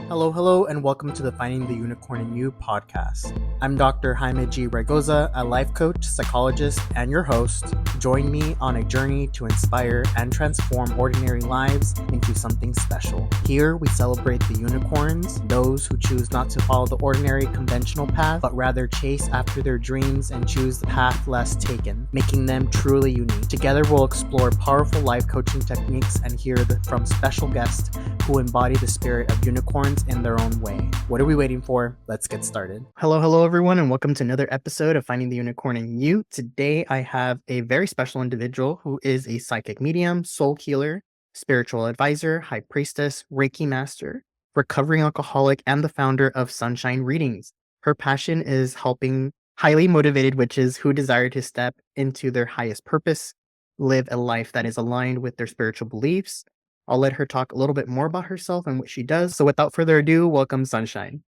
Hello, and welcome to the Finding the Unicorn in You podcast. I'm Dr. Jaime G Raygoza, a life coach, psychologist, and your host. Join me on a journey to inspire and transform ordinary lives into something special. Here, we celebrate the unicorns, those who choose not to follow the ordinary conventional path, but rather chase after their dreams and choose the path less taken, making them truly unique. Together, we'll explore powerful life coaching techniques and hear from special guests who embody the spirit of unicorns in their own way. What are we waiting for? Let's get started. Hello, everyone, and welcome to another episode of Finding the Unicorn in You. Today, I have a very special individual who is a psychic medium, soul healer, spiritual advisor, high priestess, Reiki master, recovering alcoholic, and the founder of Sunshine Readings. Her passion is helping highly motivated witches who desire to step into their highest purpose, live a life that is aligned with their spiritual beliefs. I'll let her talk a little bit more about herself and what she does. So without further ado, welcome Sunshine.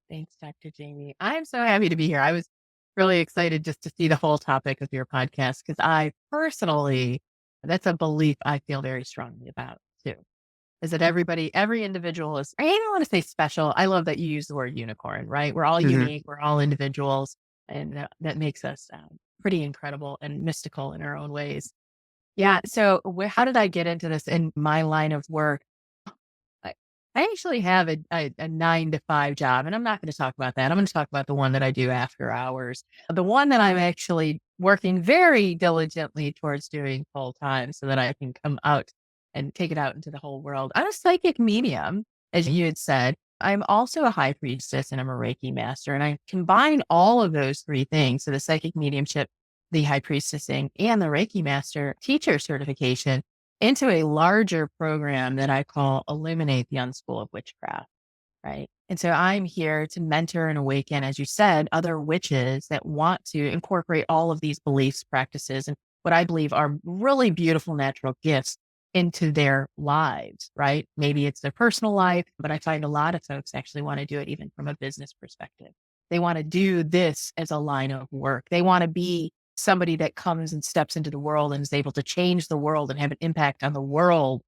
Thanks, Dr. Jamie. I'm so happy to be here. I was really excited just to see the whole topic of your podcast because I personally, that's a belief I feel very strongly about too, is that every individual is, I don't want to say special. I love that you use the word unicorn, right? We're all unique. We're all individuals. And that makes us pretty incredible and mystical in our own ways. Yeah. So how did I get into this in my line of work? I, I actually have a 9 to 5 job, and I'm not going to talk about that. I'm going to talk about the one that I do after hours. The one that I'm actually working very diligently towards doing full time so that I can come out and take it out into the whole world. I'm a psychic medium, as you had said. I'm also a high priestess and I'm a Reiki master. And I combine all of those three things. So the psychic mediumship, the high priestessing, and the Reiki master teacher certification into a larger program that I call Eliminate the Unschool of Witchcraft. Right. And so I'm here to mentor and awaken, as you said, other witches that want to incorporate all of these beliefs, practices, and what I believe are really beautiful natural gifts into their lives. Right. Maybe it's their personal life, but I find a lot of folks actually want to do it even from a business perspective. They want to do this as a line of work. They want to be somebody that comes and steps into the world and is able to change the world and have an impact on the world's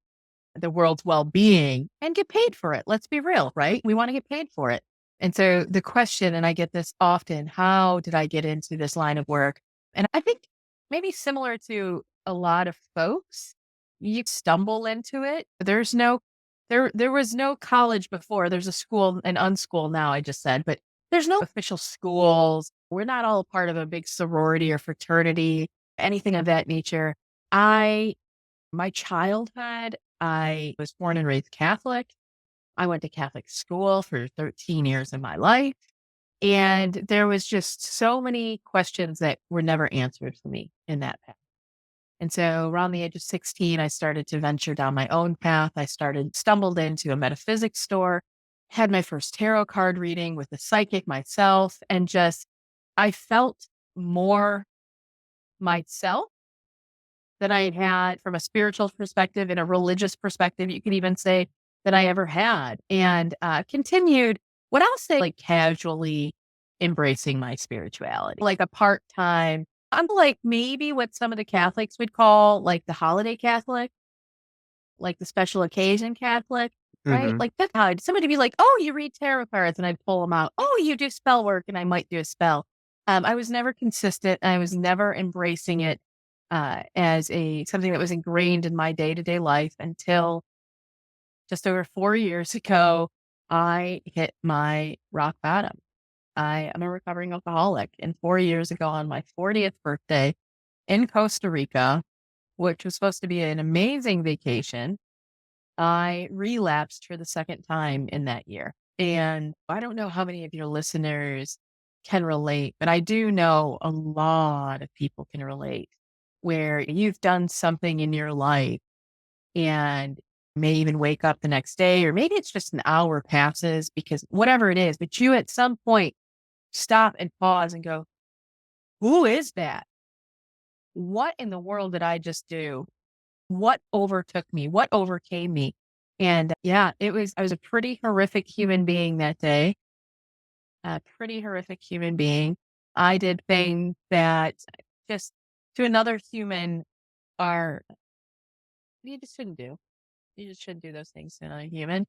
well-being and get paid for it. Let's be real, right? We want to get paid for it. And so the question, and I get this often, how did I get into this line of work? And I think maybe similar to a lot of folks, you stumble into it. There was no college before. There's a school and unschool now, I just said, but there's no official schools. We're not all part of a big sorority or fraternity, anything of that nature. My childhood, I was born and raised Catholic. I went to Catholic school for 13 years of my life. And there was just so many questions that were never answered for me in that path. And so around the age of 16, I started to venture down my own path. Stumbled into a metaphysics store, had my first tarot card reading with a psychic myself, and I felt more myself that I had from a spiritual perspective and a religious perspective, you could even say, that I ever had, and continued what I'll say, like casually embracing my spirituality, like a part-time. I'm like maybe what some of the Catholics would call like the holiday Catholic, like the special occasion Catholic, right? Like that's how somebody be like, oh, you read tarot cards, and I'd pull them out. Oh, you do spell work, and I might do a spell. I was never consistent. I was never embracing it as something that was ingrained in my day-to-day life until just over 4 years ago, I hit my rock bottom. I am a recovering alcoholic. And 4 years ago, on my 40th birthday in Costa Rica, which was supposed to be an amazing vacation, I relapsed for the second time in that year. And I don't know how many of your listeners can relate, but I do know a lot of people can relate where you've done something in your life and may even wake up the next day, or maybe it's just an hour passes because whatever it is, but you at some point stop and pause and go, who is that? What in the world did I just do? What overtook me? What overcame me? And yeah, I was a pretty horrific human being that day, a pretty horrific human being. I did things that just to another human are, you just shouldn't do. You just shouldn't do those things to another human.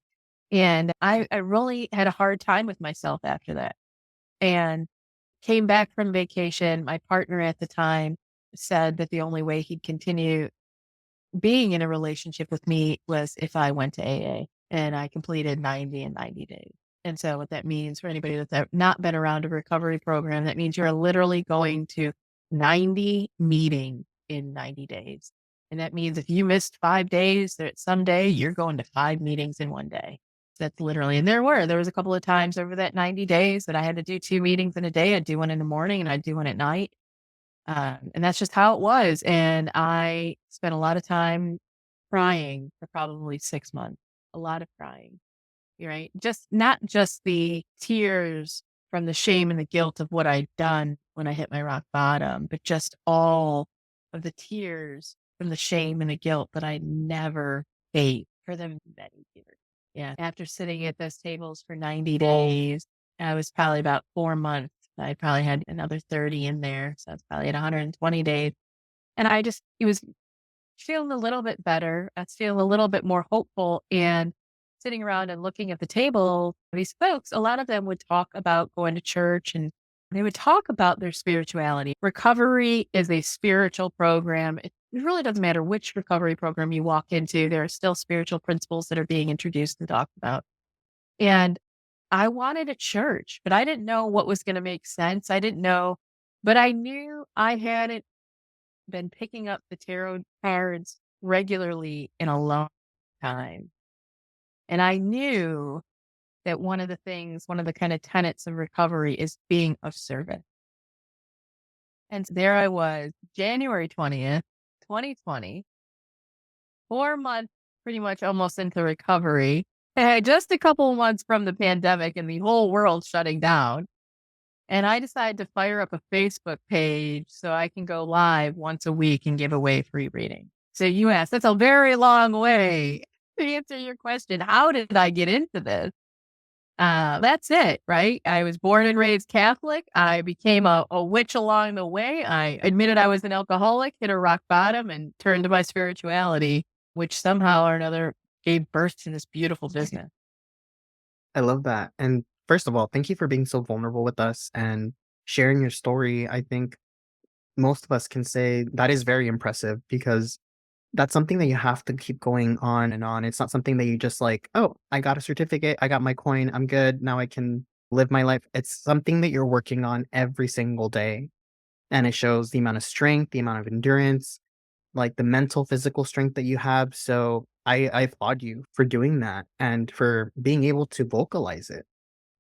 And I really had a hard time with myself after that. And came back from vacation. My partner at the time said that the only way he'd continue being in a relationship with me was if I went to AA, and I completed 90 in 90 days. And so what that means for anybody that's not been around a recovery program, that means you're literally going to 90 meetings in 90 days. And that means if you missed 5 days, that someday you're going to 5 meetings in one day. That's literally, and there was a couple of times over that 90 days that I had to do 2 meetings in a day. I'd do one in the morning and I'd do one at night. And that's just how it was. And I spent a lot of time crying for probably 6 months, a lot of crying, right? Just not just the tears from the shame and the guilt of what I'd done when I hit my rock bottom, but just all of the tears from the shame and the guilt that I never paid for them many years. Yeah. After sitting at those tables for 90 days, I was probably about 4 months. I probably had another 30 in there. So it's probably at 120 days. And it was feeling a little bit better. I was feeling a little bit more hopeful, and sitting around and looking at the table, these folks, a lot of them would talk about going to church, and they would talk about their spirituality. Recovery is a spiritual program. It really doesn't matter which recovery program you walk into. There are still spiritual principles that are being introduced and talked about. And I wanted a church, but I didn't know what was going to make sense. I didn't know, but I knew I hadn't been picking up the tarot cards regularly in a long time. And I knew that one of the kind of tenets of recovery is being of service. And there I was, January 20th, 2020, 4 months pretty much almost into recovery, just a couple of months from the pandemic and the whole world shutting down. And I decided to fire up a Facebook page so I can go live once a week and give away free reading. So you asked, that's a very long way to answer your question. How did I get into this? That's it, right? I was born and raised Catholic. I became a witch along the way. I admitted I was an alcoholic, hit a rock bottom, and turned to my spirituality, which somehow or another gave birth to this beautiful business. I love that. And first of all, thank you for being so vulnerable with us and sharing your story. I think most of us can say that is very impressive because that's something that you have to keep going on and on. It's not something that you just like, oh, I got a certificate, I got my coin, I'm good. Now I can live my life. It's something that you're working on every single day. And it shows the amount of strength, the amount of endurance, like the mental, physical strength that you have. So I applaud you for doing that and for being able to vocalize it.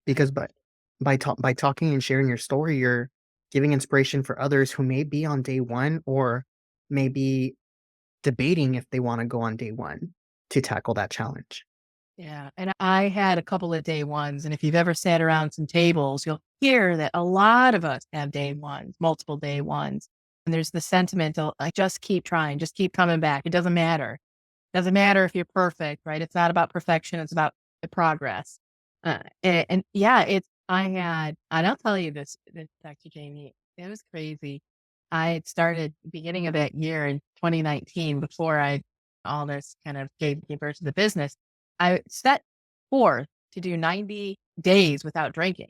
Because by talking and sharing your story, you're giving inspiration for others who may be on day one or may be debating if they wanna go on day one to tackle that challenge. Yeah. And I had a couple of day ones. And if you've ever sat around some tables, you'll hear that a lot of us have day ones, multiple day ones. And there's the sentiment of like, just keep trying, just keep coming back. It doesn't matter. Doesn't matter if you're perfect, right? It's not about perfection. It's about the progress. And yeah, and I'll tell you this, Dr. Jamie, it was crazy. I had started beginning of that year in 2019 before all this kind of gave birth to the business. I set forth to do 90 days without drinking.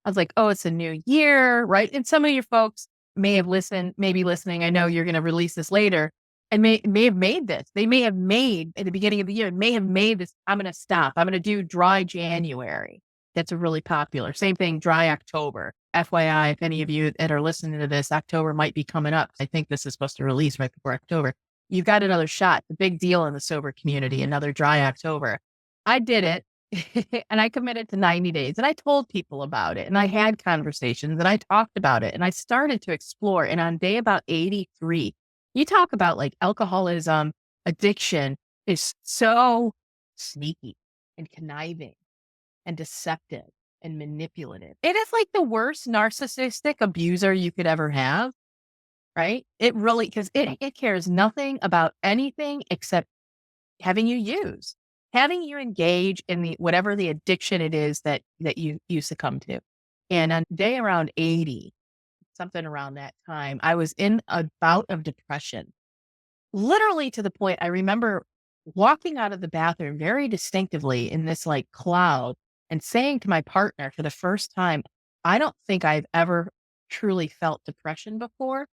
I was like, oh, it's a new year, right? And some of your folks may be listening. I know you're going to release this later and may have made this. They may have made at the beginning of the year, may have made this. I'm going to stop. I'm going to do dry January. That's a really popular. Same thing, dry October. FYI, if any of you that are listening to this, October might be coming up. I think this is supposed to release right before October. You've got another shot. The big deal in the sober community, another dry October. I did it and I committed to 90 days and I told people about it and I had conversations and I talked about it and I started to explore. And on day about 83, you talk about like alcoholism, addiction is so sneaky and conniving and deceptive and manipulative. It is like the worst narcissistic abuser you could ever have, right? It really, because it cares nothing about anything except having you use, having you engage in the whatever the addiction it is that you succumb to. And on day around 80, something around that time, I was in a bout of depression. Literally to the point I remember walking out of the bathroom very distinctively in this like cloud and saying to my partner for the first time, I don't think I've ever truly felt depression before.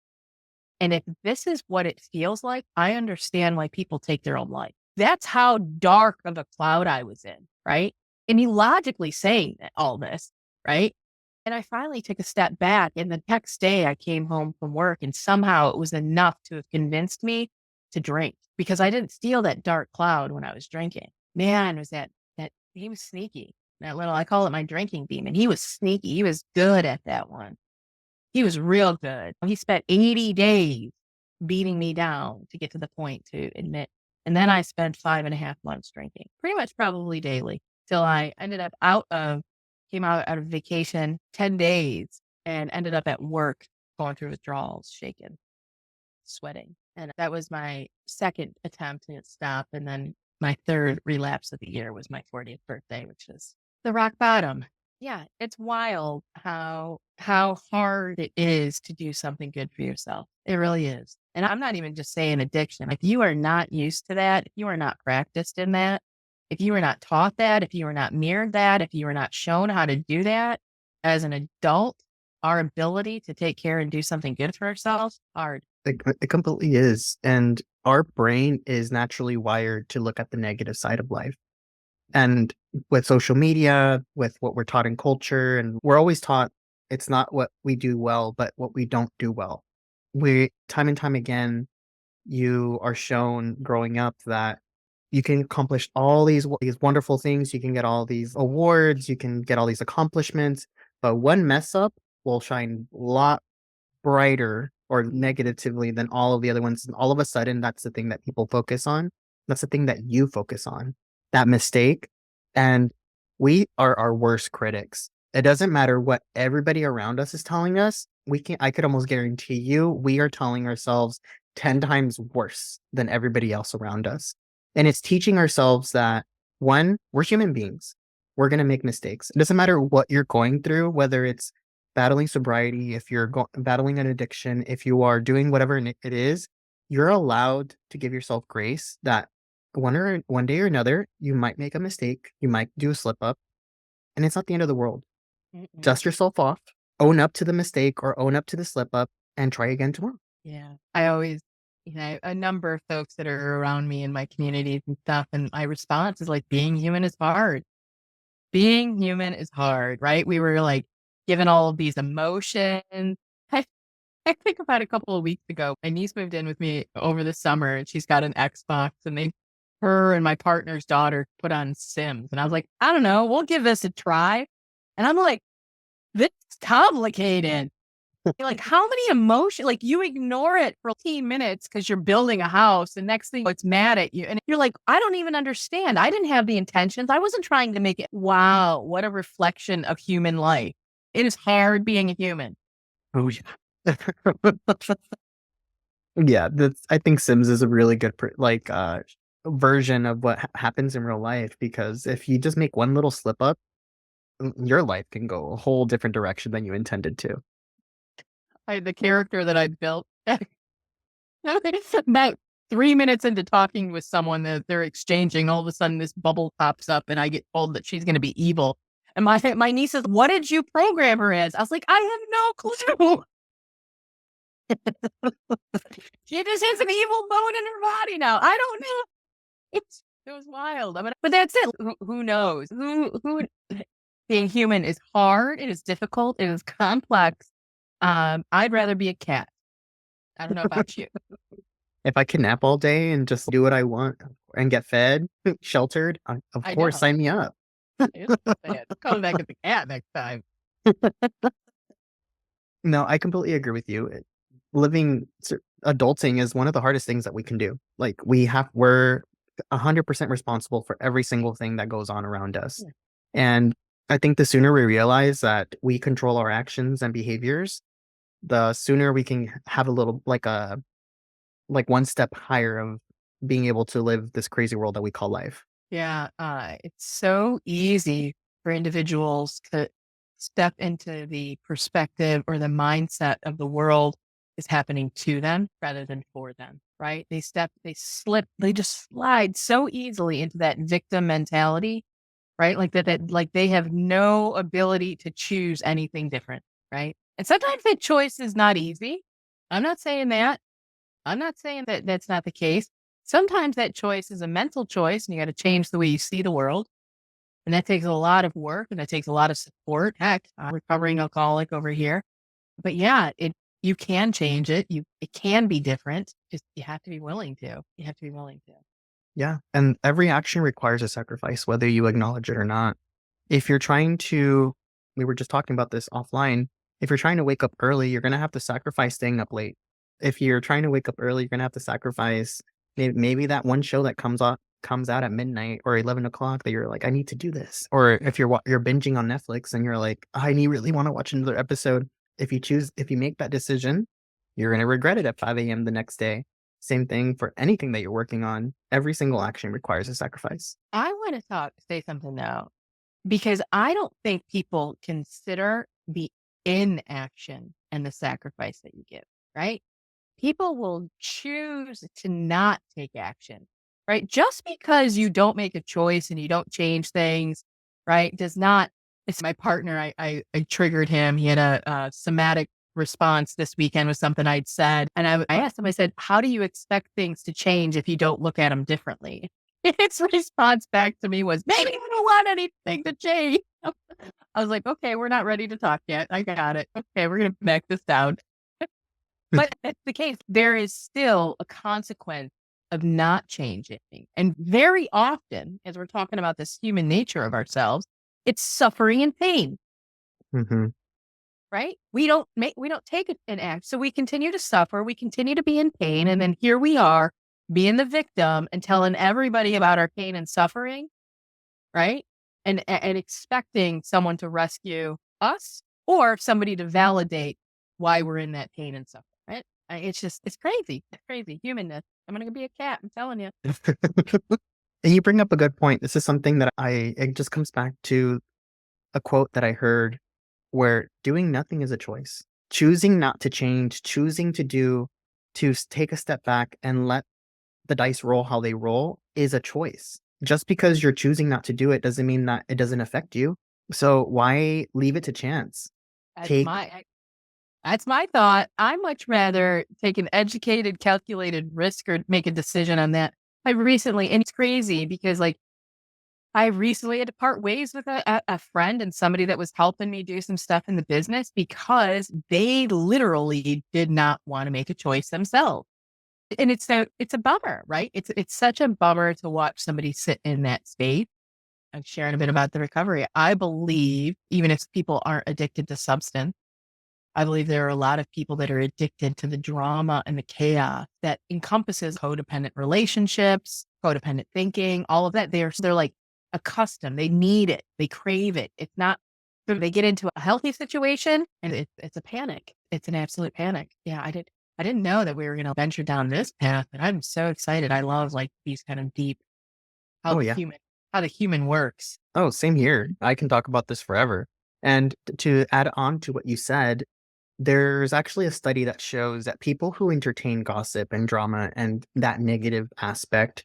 And if this is what it feels like, I understand why people take their own life. That's how dark of a cloud I was in, right? And he logically saying all this, right? And I finally took a step back. And the next day I came home from work and somehow it was enough to have convinced me to drink because I didn't feel that dark cloud when I was drinking. Man, was that he was sneaky. That little, I call it my drinking demon. He was sneaky. He was good at that one. He was real good. He spent 80 days beating me down to get to the point to admit. And then I spent 5.5 months drinking, pretty much probably daily, till I ended up came out of vacation 10 days and ended up at work going through withdrawals, shaking, sweating. And that was my second attempt to stop. And then my third relapse of the year was my 40th birthday, which is the rock bottom. Yeah, it's wild how hard it is to do something good for yourself. It really is. And I'm not even just saying addiction. If you are not used to that, if you are not practiced in that, if you are not taught that, if you are not mirrored that, if you are not shown how to do that as an adult, our ability to take care and do something good for ourselves, hard. It completely is. And our brain is naturally wired to look at the negative side of life. And with social media, with what we're taught in culture, and we're always taught it's not what we do well, but what we don't do well. We, time and time again, you are shown growing up that you can accomplish all these wonderful things. You can get all these awards. You can get all these accomplishments. But one mess up will shine a lot brighter or negatively than all of the other ones. And all of a sudden, that's the thing that people focus on. That's the thing that you focus on, that mistake. And we are our worst critics. It doesn't matter what everybody around us is telling us. I could almost guarantee you, we are telling ourselves 10 times worse than everybody else around us. And it's teaching ourselves that one, we're human beings. We're going to make mistakes. It doesn't matter what you're going through, whether it's battling sobriety, if you're battling an addiction, if you are doing whatever it is, you're allowed to give yourself grace that one day or another, you might make a mistake, you might do a slip up, and it's not the end of the world. Mm-mm. Dust yourself off, own up to the mistake or own up to the slip up, and try again tomorrow. Yeah. I always, a number of folks that are around me in my communities and stuff, and my response is like, being human is hard. Being human is hard, right? We were like given all of these emotions. I, I think about a couple of weeks ago, my niece moved in with me over the summer and she's got an Xbox and her and my partner's daughter put on Sims. And I was like, I don't know, we'll give this a try. And I'm like, this is complicated. Like, how many emotions, like you ignore it for 15 minutes because you're building a house and next thing it's mad at you. And you're like, I don't even understand. I didn't have the intentions. I wasn't trying to make it. Wow. What a reflection of human life. It is hard being a human. Oh yeah. Yeah, I think Sims is a really good version of what happens in real life, because if you just make one little slip up, your life can go a whole different direction than you intended to. The character that I built, about 3 minutes into talking with someone that they're exchanging, all of a sudden this bubble pops up and I get told that she's going to be evil. And my niece says, what did you program her as? I was like, I have no clue. She just has an evil bone in her body now. I don't know. It was wild. But that's it. Who knows? Who being human is hard. It is difficult. It is complex. I'd rather be a cat. I don't know about you. If I can nap all day and just do what I want and get fed, sheltered, of course, sign me up. Coming back as a cat next time. No, I completely agree with you. Adulting is one of the hardest things that we can do. Like we're 100% responsible for every single thing that goes on around us. Yeah. And I think the sooner we realize that we control our actions and behaviors, the sooner we can have a little like one step higher of being able to live this crazy world that we call life. Yeah. It's so easy for individuals to step into the perspective or the mindset of the world is happening to them rather than for them, right? They slip, they just slide so easily into that victim mentality, right? Like that like they have no ability to choose anything different, right? And sometimes that choice is not easy. I'm not saying that. I'm not saying that that's not the case. Sometimes that choice is a mental choice and you got to change the way you see the world. And that takes a lot of work and that takes a lot of support. Heck, I'm a recovering alcoholic over here. But yeah, you can change it. It can be different. Just you have to be willing to. You have to be willing to. Yeah. And every action requires a sacrifice, whether you acknowledge it or not. If you're trying to, we were just talking about this offline. If you're trying to wake up early, you're going to have to sacrifice staying up late. If you're trying to wake up early, you're going to have to sacrifice maybe that one show that comes out at midnight or 11 o'clock that you're like, I need to do this. Or if you're binging on Netflix and you're like, I really want to watch another episode. If you make that decision, you're going to regret it at 5 a.m. the next day. Same thing for anything that you're working on. Every single action requires a sacrifice. I want to say something now, because I don't think people consider the inaction and the sacrifice that you give, right? People will choose to not take action, right? Just because you don't make a choice and you don't change things, right, does not. It's my partner. I triggered him. He had a somatic response this weekend with something I'd said. And I asked him, I said, how do you expect things to change if you don't look at them differently? His response back to me was, maybe I don't want anything to change. I was like, okay, we're not ready to talk yet. I got it. Okay, we're going to back this down. But that's the case. There is still a consequence of not changing. And very often, as we're talking about this human nature of ourselves, it's suffering and pain, Mm-hmm. right? We don't take an act. So we continue to suffer. We continue to be in pain. And then here we are being the victim and telling everybody about our pain and suffering, right? And expecting someone to rescue us or somebody to validate why we're in that pain and suffering, right? It's crazy. It's crazy. Humanness. I'm going to be a cat. I'm telling you. And you bring up a good point. This is something that it just comes back to a quote that I heard where doing nothing is a choice. Choosing not to change, choosing to take a step back and let the dice roll how they roll is a choice. Just because you're choosing not to do it doesn't mean that it doesn't affect you. So why leave it to chance? That's Take, my that's my thought. I much rather take an educated, calculated risk or make a decision on that. And it's crazy because like I recently had to part ways with a friend and somebody that was helping me do some stuff in the business because they literally did not want to make a choice themselves. And it's a bummer, right? It's such a bummer to watch somebody sit in that space. I'm sharing a bit about the recovery. I believe even if people aren't addicted to substance, I believe there are a lot of people that are addicted to the drama and the chaos that encompasses codependent relationships, codependent thinking, all of that. They're like accustomed. They need it. They crave it. It's not. They get into a healthy situation and it's a panic. It's an absolute panic. Yeah, I didn't know that we were going to venture down this path, and I'm so excited. I love like these kind of deep how oh the yeah. human works. Oh, same here. I can talk about this forever. And to add on to what you said, there's actually a study that shows that people who entertain gossip and drama and that negative aspect,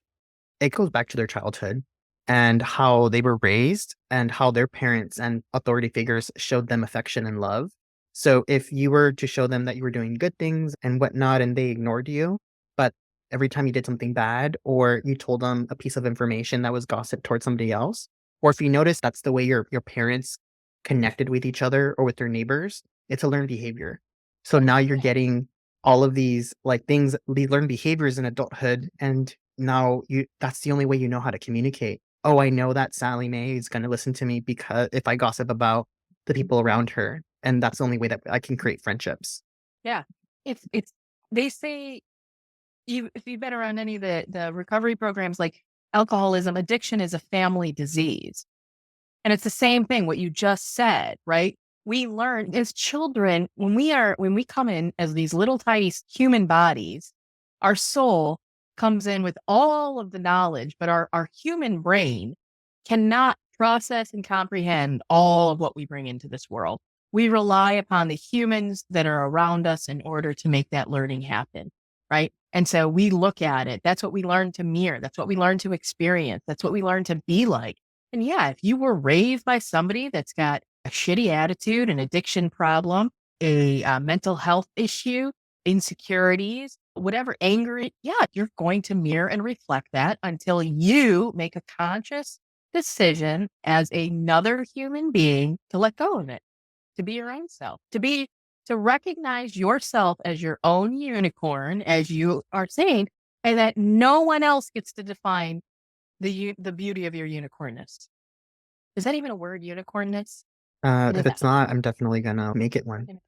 it goes back to their childhood and how they were raised and how their parents and authority figures showed them affection and love. So if you were to show them that you were doing good things and whatnot and they ignored you, but every time you did something bad or you told them a piece of information that was gossip towards somebody else, or if you notice that's the way your parents connected with each other or with their neighbors, it's a learned behavior. So now you're getting all of these like things, these learned behaviors in adulthood, and now that's the only way you know how to communicate. Oh, I know that Sally Mae is going to listen to me because if I gossip about the people around her, and that's the only way that I can create friendships. Yeah, it's they say if you've been around any of the recovery programs, like alcoholism, addiction is a family disease. And it's the same thing, what you just said, right? We learn as children, when we come in as these little tiny human bodies, our soul comes in with all of the knowledge, but our human brain cannot process and comprehend all of what we bring into this world. We rely upon the humans that are around us in order to make that learning happen, right? And so we look at it. That's what we learn to mirror. That's what we learn to experience. That's what we learn to be like. And yeah, if you were raised by somebody that's got a shitty attitude, an addiction problem, a mental health issue, insecurities, whatever, anger, yeah, you're going to mirror and reflect that until you make a conscious decision as another human being to let go of it, to be your own self, to recognize yourself as your own unicorn, as you are saying, and that no one else gets to define the beauty of your unicornness. Is that even a word, unicornness? It If is. it's not, I'm definitely gonna make it one.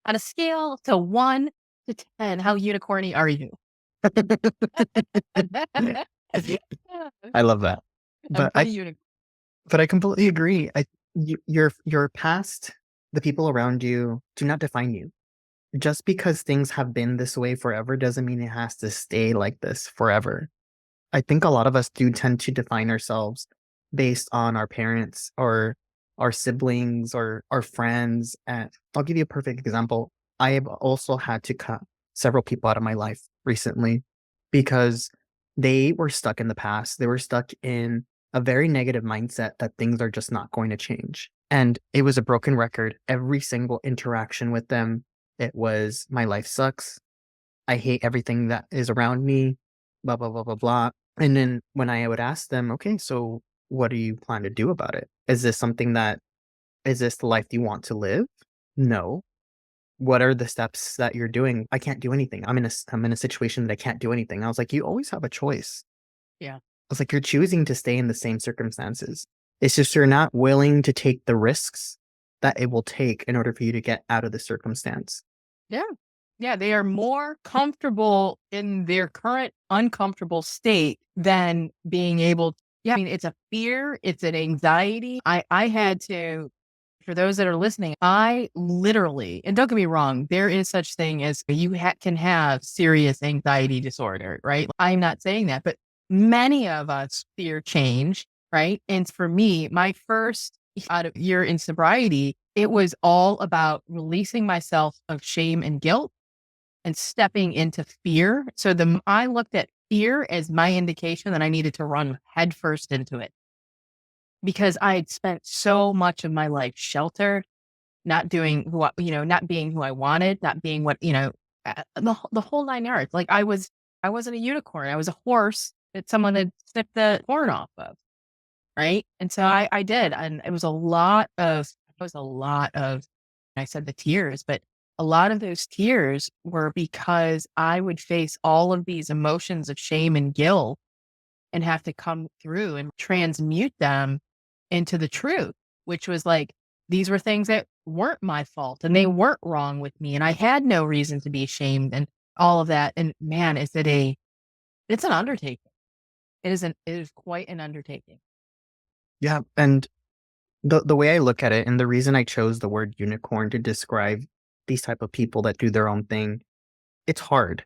On a scale to 1 to 10, how unicorny are you? I love that. I'm But pretty unicorn. I completely agree. Your past, the people around you do not define you. Just because things have been this way forever doesn't mean it has to stay like this forever. I think a lot of us do tend to define ourselves based on our parents or our siblings or our friends. And I'll give you a perfect example. I have also had to cut several people out of my life recently because they were stuck in the past. They were stuck in a very negative mindset that things are just not going to change. And it was a broken record. Every single interaction with them, it was my life sucks. I hate everything that is around me, blah, blah, blah, blah, blah. And then when I would ask them, okay, so what do you plan to do about it? Is this the life you want to live? No. What are the steps that you're doing? I can't do anything. I'm in a situation that I can't do anything. I was like, you always have a choice. Yeah. I was like, you're choosing to stay in the same circumstances. It's just you're not willing to take the risks that it will take in order for you to get out of the circumstance. Yeah. Yeah. They are more comfortable in their current uncomfortable state than being able. Yeah. I mean, it's a fear, it's an anxiety. I had to, for those that are listening, I literally, and don't get me wrong, there is such thing as can have serious anxiety disorder, right? I'm not saying that, but many of us fear change, right? And for me, my first out of year in sobriety, it was all about releasing myself of shame and guilt and stepping into fear. So I looked at fear as my indication that I needed to run headfirst into it because I had spent so much of my life sheltered, not doing not being who I wanted, not being what, the whole 9 yards. Like I wasn't a unicorn. I was a horse that someone had snipped the horn off of. Right. And so I did. And I said the tears, but a lot of those tears were because I would face all of these emotions of shame and guilt and have to come through and transmute them into the truth, which was like, these were things that weren't my fault and they weren't wrong with me. And I had no reason to be ashamed and all of that. And man, it's an undertaking. It is quite an undertaking. Yeah. And the way I look at it, and the reason I chose the word unicorn to describe these type of people that do their own thing, it's hard.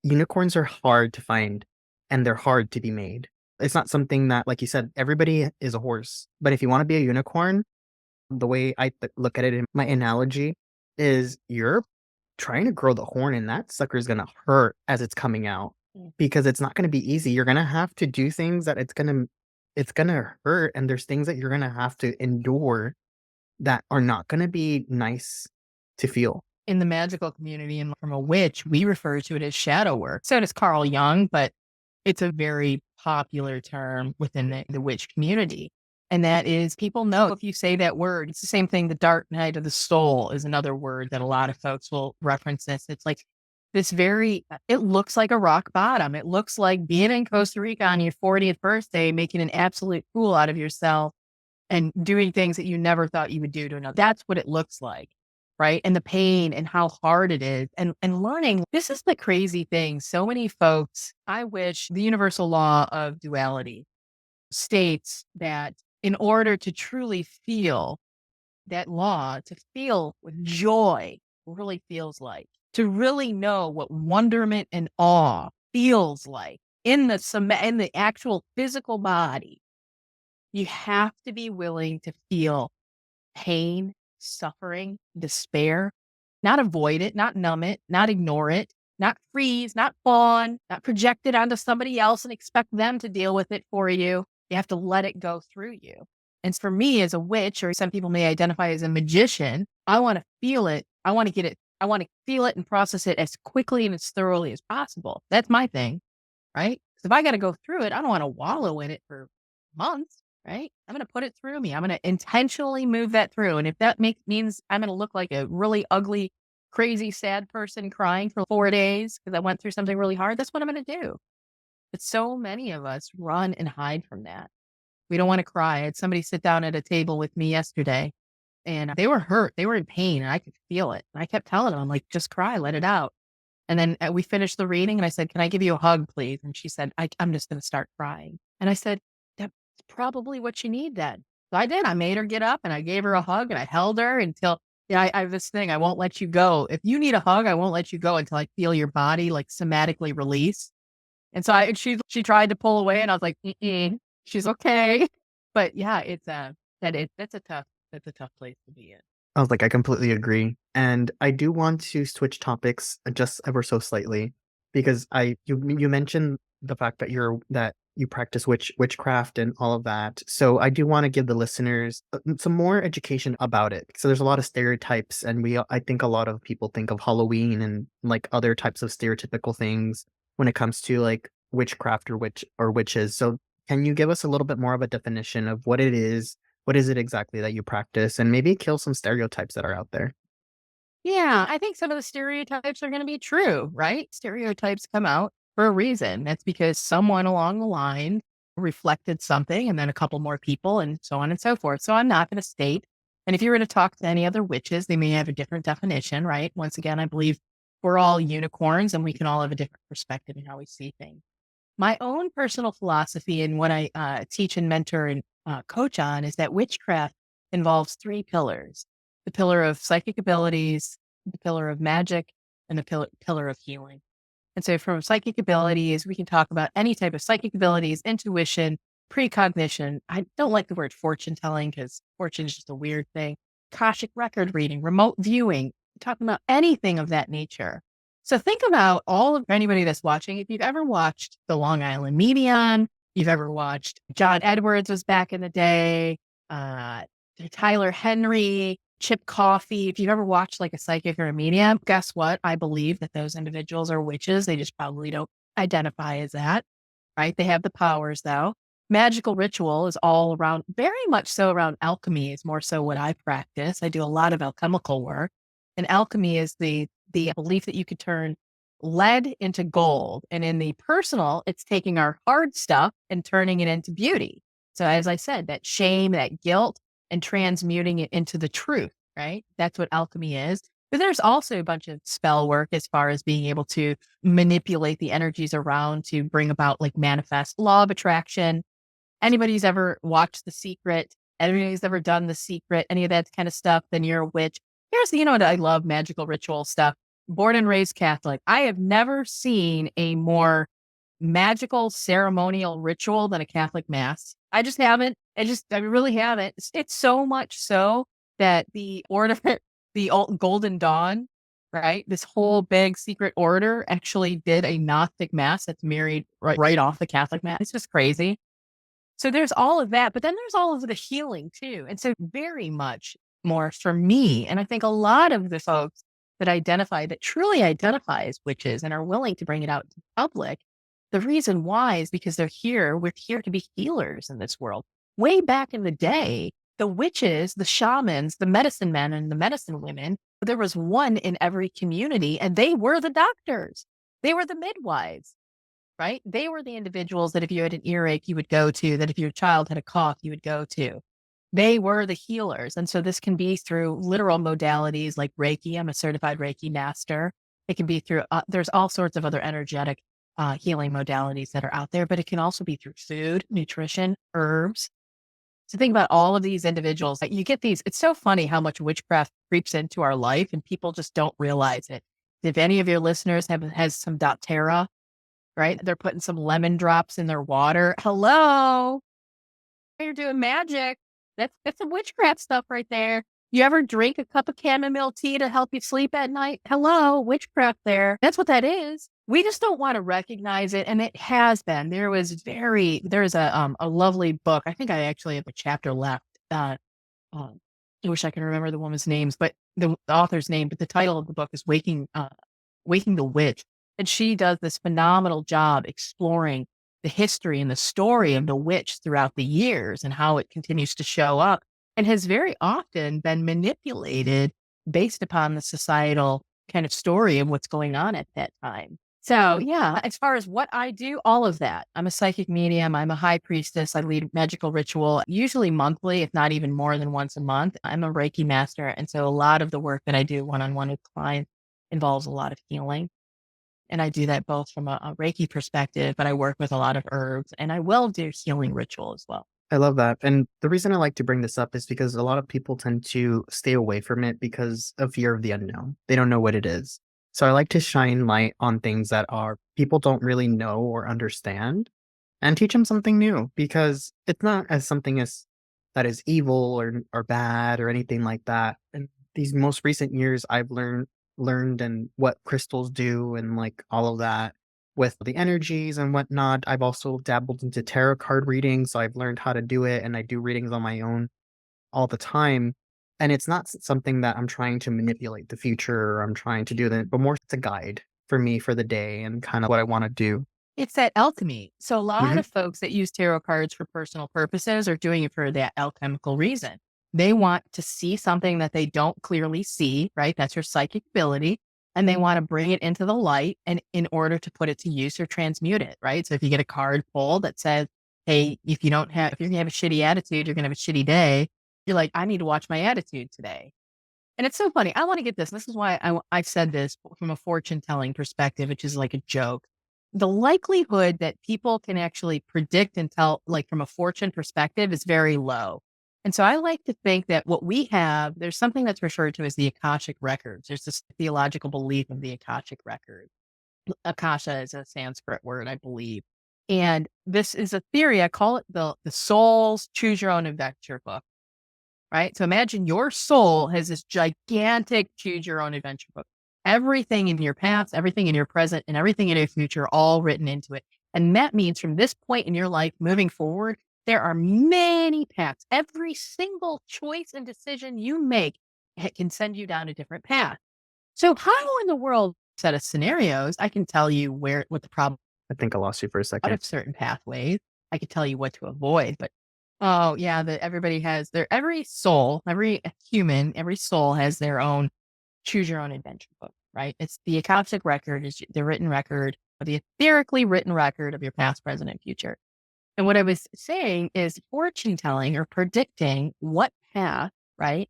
Unicorns are hard to find and they're hard to be made. It's not something that, like you said, everybody is a horse. But if you want to be a unicorn, the way look at it in my analogy is you're trying to grow the horn and that sucker's going to hurt as it's coming out Mm. because it's not going to be easy. You're going to have to do things that it's going to hurt, and there's things that you're going to have to endure that are not going to be nice to feel. In the magical community and from a witch, we refer to it as shadow work. So does Carl Jung, but it's a very popular term within the witch community. And that is, people know if you say that word, it's the same thing. The dark night of the soul is another word that a lot of folks will reference this. It's like it looks like a rock bottom. It looks like being in Costa Rica on your 40th birthday, making an absolute fool out of yourself and doing things that you never thought you would do to another. That's what it looks like. Right. And the pain and how hard it is. And learning, this is the crazy thing. So many folks, I wish the universal law of duality states that in order to truly feel that law, to feel what joy really feels like, to really know what wonderment and awe feels like in the actual physical body, you have to be willing to feel pain, suffering, despair, not avoid it, not numb it, not ignore it, not freeze, not fawn, not project it onto somebody else and expect them to deal with it for you. You have to let it go through you. And for me as a witch, or some people may identify as a magician, I want to feel it. I want to get it. I want to feel it and process it as quickly and as thoroughly as possible. That's my thing, right? Because if I got to go through it, I don't want to wallow in it for months, right? I'm going to put it through me. I'm going to intentionally move that through. And if that means I'm going to look like a really ugly, crazy, sad person crying for 4 days because I went through something really hard, that's what I'm going to do. But so many of us run and hide from that. We don't want to cry. I had somebody sit down at a table with me yesterday and they were hurt. They were in pain and I could feel it. And I kept telling them, I'm like, just cry, let it out. And then we finished the reading and I said, can I give you a hug, please? And she said, I'm just going to start crying. And I said, that's probably what you need then. So I did. I made her get up and I gave her a hug and I held her until, I have this thing. I won't let you go. If you need a hug, I won't let you go until I feel your body like somatically release. And so she tried to pull away and I was like, mm-mm. She's okay. But yeah, it's that's a tough place to be in. I was like, I completely agree. And I do want to switch topics just ever so slightly because you mentioned the fact that you practice witchcraft and all of that. So I do want to give the listeners some more education about it. So there's a lot of stereotypes, and I think a lot of people think of Halloween and like other types of stereotypical things when it comes to like witchcraft or witches. So can you give us a little bit more of a definition of what it is? What is it exactly that you practice? And maybe kill some stereotypes that are out there. Yeah, I think some of the stereotypes are going to be true, right? Stereotypes come out for a reason. That's because someone along the line reflected something and then a couple more people and so on and so forth. So I'm not going to state. And if you were to talk to any other witches, they may have a different definition, right? Once again, I believe we're all unicorns and we can all have a different perspective in how we see things. My own personal philosophy and what I teach and mentor and coach on is that witchcraft involves three pillars: the pillar of psychic abilities, the pillar of magic, and the pillar of healing. And so, from psychic abilities, we can talk about any type of psychic abilities, intuition, precognition. I don't like the word fortune telling because fortune is just a weird thing. Akashic record reading, remote viewing, talking about anything of that nature. So think about anybody that's watching. If you've ever watched The Long Island Medium, you've ever watched John Edwards was back in the day, uh, Tyler Henry, Chip Coffey. If you've ever watched like a psychic or a medium, guess what? I believe that those individuals are witches. They just probably don't identify as that, right? They have the powers though. Magical ritual is all around, very much so around alchemy is more so what I practice. I do a lot of alchemical work. And alchemy is the belief that you could turn lead into gold. And in the personal, it's taking our hard stuff and turning it into beauty. So as I said, that shame, that guilt, and transmuting it into the truth, right? That's what alchemy is. But there's also a bunch of spell work as far as being able to manipulate the energies around to bring about like manifest law of attraction. Anybody's ever watched The Secret, anybody's ever done The Secret, any of that kind of stuff, then you're a witch. You know what I love? Magical ritual stuff. Born and raised Catholic. I have never seen a more magical ceremonial ritual than a Catholic mass. I just haven't. I really haven't. It's so much so that the order, the old Golden Dawn, right? This whole big secret order actually did a Gnostic mass that's married right off the Catholic mass. It's just crazy. So there's all of that, but then there's all of the healing too. And so very much more for me. And I think a lot of the folks that truly identify as witches and are willing to bring it out to the public, the reason why is because we're here to be healers in this world. Way back in the day, the witches, the shamans, the medicine men and the medicine women, there was one in every community and they were the doctors. They were the midwives, right? They were the individuals that if you had an earache, you would go to, that if your child had a cough, you would go to. They were the healers. And so this can be through literal modalities like Reiki. I'm a certified Reiki master. It can be through, there's all sorts of other energetic healing modalities that are out there, but it can also be through food, nutrition, herbs. So think about all of these individuals that you get these. It's so funny how much witchcraft creeps into our life and people just don't realize it. If any of your listeners has some doTERRA, right? They're putting some lemon drops in their water. Hello, you're doing magic. That's some witchcraft stuff right there. You ever drink a cup of chamomile tea to help you sleep at night? Hello, witchcraft there. That's what that is. We just don't want to recognize it. And it has been. There's a lovely book. I think I actually have a chapter left. Um, I wish I could remember the woman's names, but the author's name, but the title of the book is Waking the Witch. And she does this phenomenal job exploring the history and the story of the witch throughout the years and how it continues to show up and has very often been manipulated based upon the societal kind of story of what's going on at that time. So, yeah, as far as what I do, all of that. I'm a psychic medium. I'm a high priestess. I lead magical ritual, usually monthly, if not even more than once a month. I'm a Reiki master. And so a lot of the work that I do one on one with clients involves a lot of healing. And I do that both from a Reiki perspective, but I work with a lot of herbs and I will do healing ritual as well. I love that. And the reason I like to bring this up is because a lot of people tend to stay away from it because of fear of the unknown. They don't know what it is. So I like to shine light on things that are people don't really know or understand and teach them something new because it's not as something as that is evil or bad or anything like that. And these most recent years I've learned and what crystals do and like all of that with the energies and whatnot. I've also dabbled into tarot card reading, so I've learned how to do it and I do readings on my own all the time. And it's not something that I'm trying to manipulate the future or I'm trying to do that, but more it's a guide for me for the day and kind of what I want to do. It's that alchemy. So a lot Mhm. of folks that use tarot cards for personal purposes are doing it for that alchemical reason. They want to see something that they don't clearly see, right? That's your psychic ability. And they want to bring it into the light and in order to put it to use or transmute it, right? So if you get a card pulled that says, hey, if you're going to have a shitty attitude, you're going to have a shitty day. You're like, I need to watch my attitude today. And it's so funny. I want to get this. This is why I said this from a fortune telling perspective, which is like a joke. The likelihood that people can actually predict and tell, like from a fortune perspective, is very low. And so I like to think that what we have, there's something that's referred to as the Akashic records. There's this theological belief of the Akashic record. Akasha is a Sanskrit word, I believe. And this is a theory. I call it the soul's choose your own adventure book. Right? So imagine your soul has this gigantic choose your own adventure book. Everything in your past, everything in your present, and everything in your future, all written into it. And that means from this point in your life moving forward, there are many paths. Every single choice and decision you make can send you down a different path. So how in the world, set of scenarios, I can tell you what the problem I think I lost you for a out second. of certain pathways. I could tell you what to avoid, but oh yeah, that everybody has every soul, every human, every soul has their own choose your own adventure book, right? It's the Akashic record is the written record, or the etherically written record of your past, present, and future. And what I was saying is fortune telling or predicting what path, right?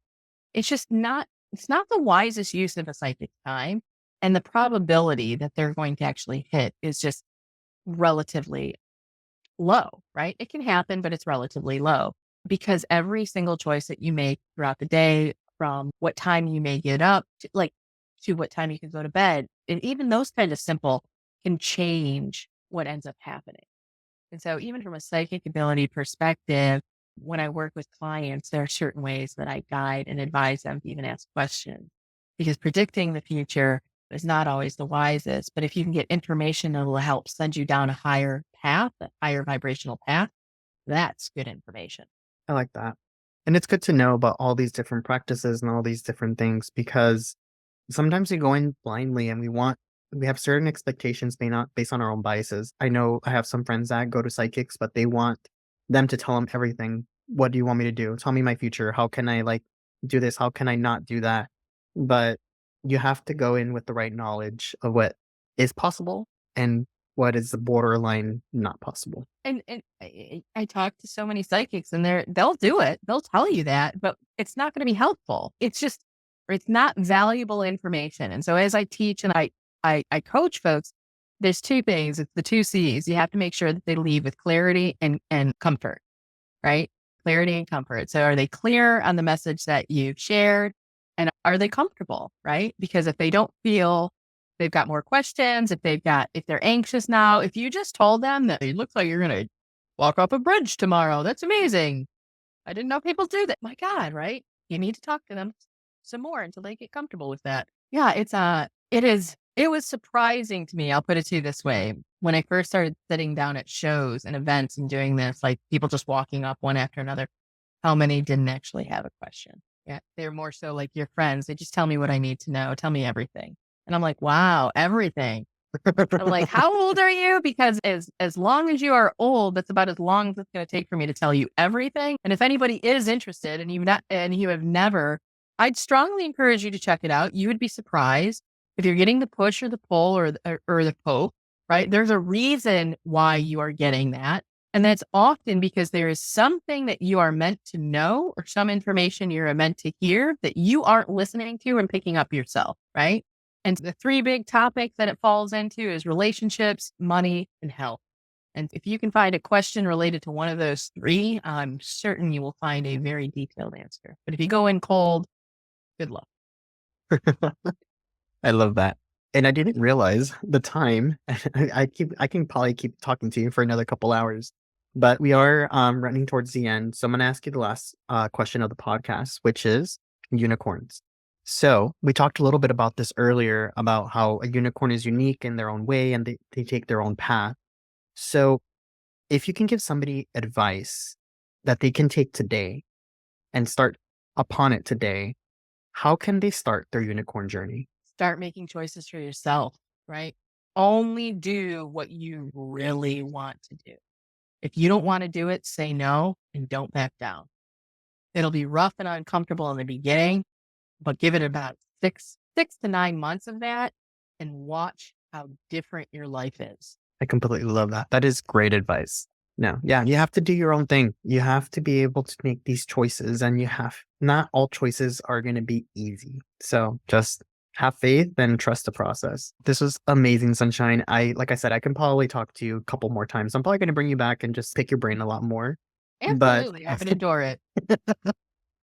It's not the wisest use of a psychic time. And the probability that they're going to actually hit is just relatively low, right? It can happen, but it's relatively low because every single choice that you make throughout the day, from what time you may get up to what time you can go to bed, and even those kind of simple can change what ends up happening. And so even from a psychic ability perspective, when I work with clients, there are certain ways that I guide and advise them to even ask questions because predicting the future is not always the wisest. But if you can get information that will help send you down a higher path, a higher vibrational path, that's good information. I like that. And it's good to know about all these different practices and all these different things because sometimes we go in blindly and we have certain expectations based on our own biases. I know I have some friends that go to psychics, but they want them to tell them everything. What do you want me to do? Tell me my future. How can I like do this? How can I not do that? But you have to go in with the right knowledge of what is possible and what is the borderline not possible. And I talk to so many psychics and they'll do it. They'll tell you that, but it's not going to be helpful. It's not valuable information. And so as I teach and I coach folks, there's two things. It's the two C's. You have to make sure that they leave with clarity and comfort, right? Clarity and comfort. So are they clear on the message that you've shared? And are they comfortable, right? Because if they don't feel they've got more questions, if they're anxious now, if you just told them that it looks like you're going to walk off a bridge tomorrow, that's amazing. I didn't know people do that. My God, right? You need to talk to them some more until they get comfortable with that. Yeah, it was surprising to me. I'll put it to you this way. When I first started sitting down at shows and events and doing this, like people just walking up one after another, how many didn't actually have a question? Yeah. They're more so like your friends. They just tell me what I need to know. Tell me everything. And I'm like, wow, everything. I'm like, how old are you? Because as long as you are old, that's about as long as it's going to take for me to tell you everything. And if anybody is interested and you have never, I'd strongly encourage you to check it out. You would be surprised if you're getting the push or the pull or the poke, right? There's a reason why you are getting that. And that's often because there is something that you are meant to know or some information you're meant to hear that you aren't listening to and picking up yourself, right? And the three big topics that it falls into is relationships, money, and health. And if you can find a question related to one of those three, I'm certain you will find a very detailed answer. But if you go in cold, good luck. I love that. And I didn't realize the time. I can probably keep talking to you for another couple hours, but we are running towards the end. So I'm going to ask you the last question of the podcast, which is unicorns. So we talked a little bit about this earlier about how a unicorn is unique in their own way and they take their own path. So if you can give somebody advice that they can take today and start upon it today, how can they start their unicorn journey? Start making choices for yourself, right? Only do what you really want to do. If you don't want to do it, say no and don't back down. It'll be rough and uncomfortable in the beginning, but give it about six to 9 months of that and watch how different your life is. I completely love that. That is great advice. No, yeah, you have to do your own thing. You have to be able to make these choices, and not all choices are going to be easy. So just have faith and trust the process. This was amazing, Sunshine. Like I said, I can probably talk to you a couple more times. I'm probably going to bring you back and just pick your brain a lot more. Absolutely. I would adore it.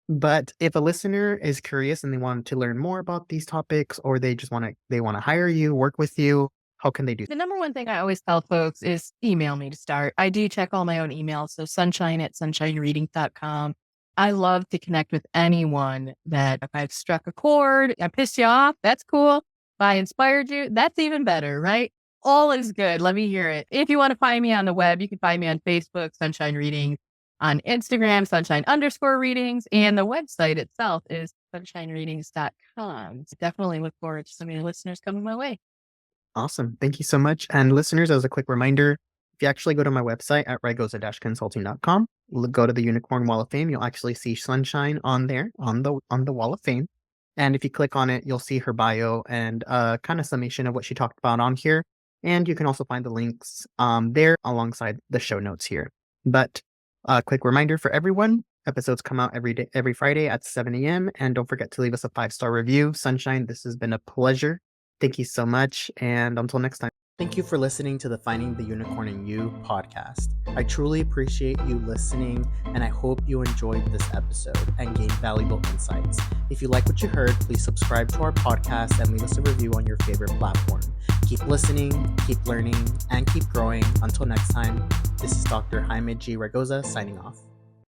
But if a listener is curious and they want to learn more about these topics, or they just want to hire you, work with you, how can they do that? The number one thing I always tell folks is email me to start. I do check all my own emails. So sunshine@sunshinereading.com. I love to connect with anyone that if I've struck a chord, I pissed you off, that's cool. If I inspired you, that's even better, right? All is good. Let me hear it. If you want to find me on the web, you can find me on Facebook, Sunshine Readings, on Instagram, sunshine_readings, and the website itself is sunshinereadings.com. So definitely look forward to some of your listeners coming my way. Awesome. Thank you so much. And listeners, as a quick reminder, if you actually go to my website at raygoza-consulting.com, go to the Unicorn Wall of Fame, you'll actually see Sunshine on there, on the Wall of Fame. And if you click on it, you'll see her bio and kind of summation of what she talked about on here. And you can also find the links there alongside the show notes here. But a quick reminder for everyone, episodes come out every Friday at 7 a.m. And don't forget to leave us a 5-star review. Sunshine, this has been a pleasure. Thank you so much. And until next time. Thank you for listening to the Finding the Unicorn in You podcast. I truly appreciate you listening, and I hope you enjoyed this episode and gained valuable insights. If you like what you heard, please subscribe to our podcast and leave us a review on your favorite platform. Keep listening, keep learning, and keep growing. Until next time, this is Dr. Jaime G Raygoza signing off.